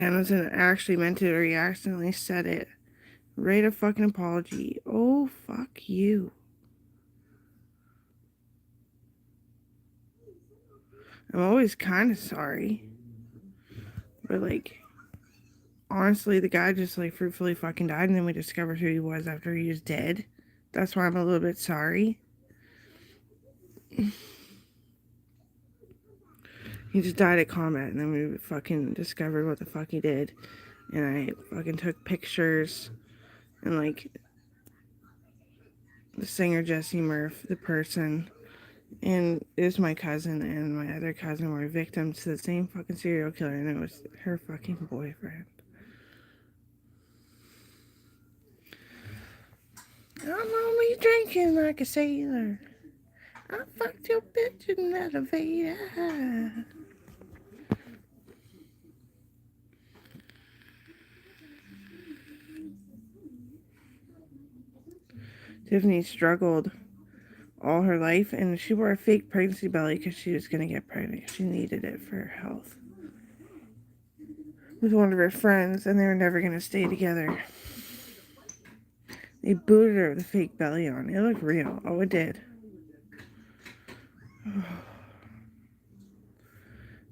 And wasn't actually meant to, or he accidentally said it. Write a fucking apology. Oh, fuck you. I'm always kind of sorry. But, like, honestly, the guy just, like, fruitfully fucking died, and then we discovered who he was after he was dead. That's why I'm a little bit sorry. He just died at combat, and then we fucking discovered what the fuck he did. And I fucking took pictures, and, like, the singer Jesse Murph, the person, and it was my cousin and my other cousin were victims to the same fucking serial killer, and it was her fucking boyfriend. I'm only drinking like a sailor. I fucked your bitch in the elevator. Tiffany struggled all her life, and she wore a fake pregnancy belly because she was going to get pregnant. She needed it for her health. With one of her friends, and they were never going to stay together. They booted her with a fake belly on. It looked real. Oh, it did.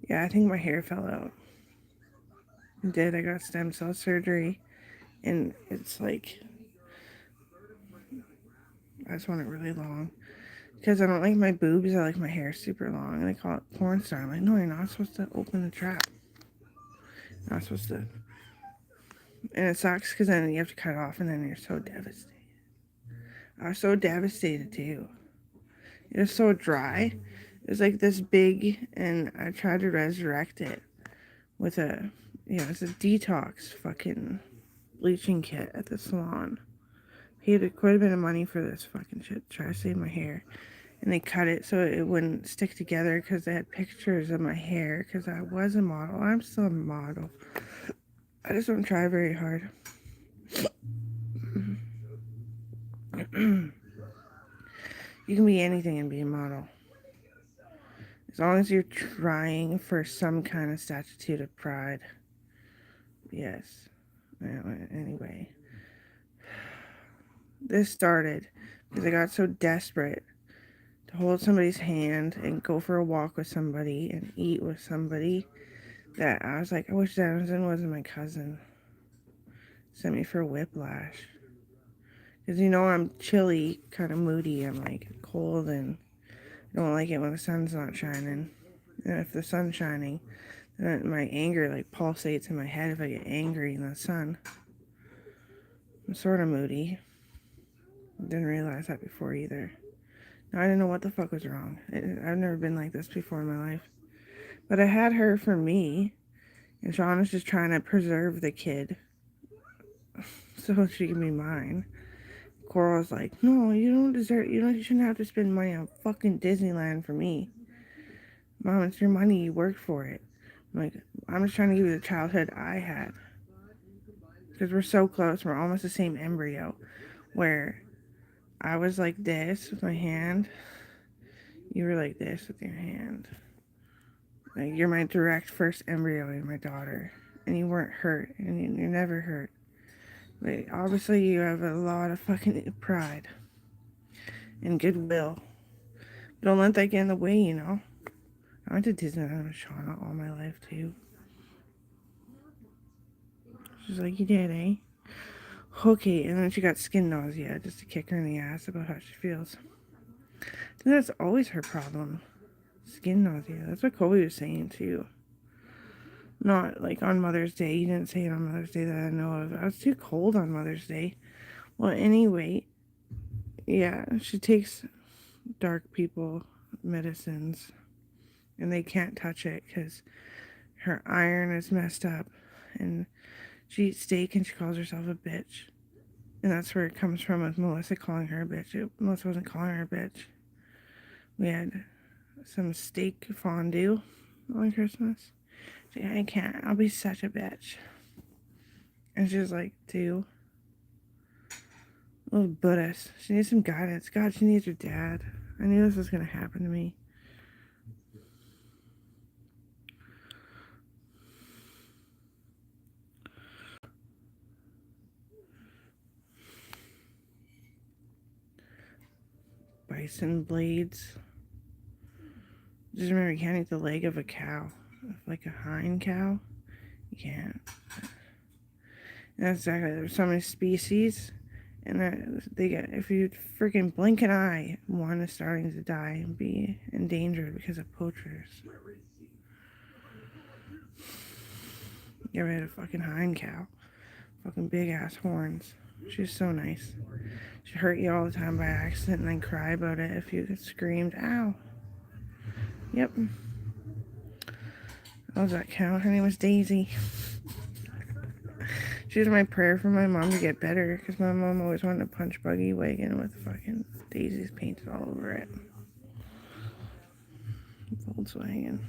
Yeah, I think my hair fell out. It did. I got stem cell surgery, and it's like, I just want it really long. Because I don't like my boobs, I like my hair super long. And they call it porn star. I'm like, no, you're not supposed to open the trap. You're not supposed to. And it sucks because then you have to cut it off, and then you're so devastated. I was so devastated too. It was so dry. It was like this big, and I tried to resurrect it with it's a detox fucking bleaching kit at the salon. Paid quite a bit of money for this fucking shit to try to save my hair. And they cut it so it wouldn't stick together because they had pictures of my hair because I was a model. I'm still a model. I just don't try very hard. You can be anything and be a model. As long as you're trying for some kind of statute of pride. Yes. Anyway. This started because I got so desperate to hold somebody's hand and go for a walk with somebody and eat with somebody that I was like, I wish Denison wasn't my cousin. Sent me for whiplash. Because I'm chilly, kind of moody. I'm like cold and I don't like it when the sun's not shining. And if the sun's shining, then my anger like pulsates in my head if I get angry in the sun. I'm sort of moody. Didn't realize that before either. No, I didn't know what the fuck was wrong. I've never been like this before in my life. But I had her for me, and Sean was just trying to preserve the kid so she can be mine. Coral's like, no, you shouldn't have to spend money on fucking Disneyland for me. Mom, it's your money, you worked for it. I'm like, I'm just trying to give you the childhood I had. Because we're so close, we're almost the same embryo. Where I was like this with my hand, you were like this with your hand. Like, you're my direct first embryo in my daughter. And you weren't hurt, and you're never hurt. But obviously you have a lot of fucking pride and goodwill. Don't let that get in the way. I went to Disneyland with Shauna all my life, too. She's like, you did, eh? Okay, and then she got skin nausea just to kick her in the ass about how she feels. I think that's always her problem. Skin nausea. That's what Kobe was saying, too. Not like on Mother's Day. You didn't say it on Mother's Day that I know of. I was too cold on Mother's Day. Well, anyway, yeah, she takes dark people medicines and they can't touch it because her iron is messed up and she eats steak and she calls herself a bitch. And that's where it comes from with Melissa calling her a bitch. Melissa wasn't calling her a bitch. We had some steak fondue on Christmas. She's like, I can't. I'll be such a bitch. And she was like, dude. Little Buddhist. She needs some guidance. God, she needs her dad. I knew this was going to happen to me. bison blades. Just remember, you can't eat the leg of a cow. Like a hind cow, you can't. And that's exactly. There's so many species, and they get, if you freaking blink an eye, one is starting to die and be endangered because of poachers. Get rid of fucking hind cow. Fucking big ass horns. She's so nice. She'd hurt you all the time by accident and then cry about it if you screamed, ow. Yep. That was that cow. Her name was Daisy. She was my prayer for my mom to get better, because my mom always wanted a punch buggy wagon with fucking daisies painted all over it. Volkswagen.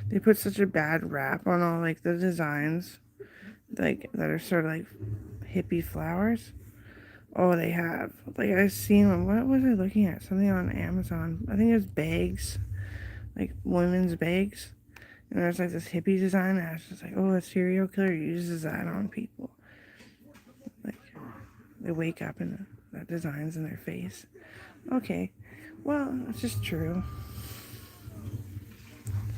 They put such a bad rap on all like the designs, like that are sort of like hippie flowers. Oh, they have. Like I've seen them. What was I looking at? Something on Amazon. I think it was bags, like women's bags. And there's like this hippie design. And I was just like, oh, a serial killer uses that on people. Like they wake up and that design's in their face. Okay, well, it's just true.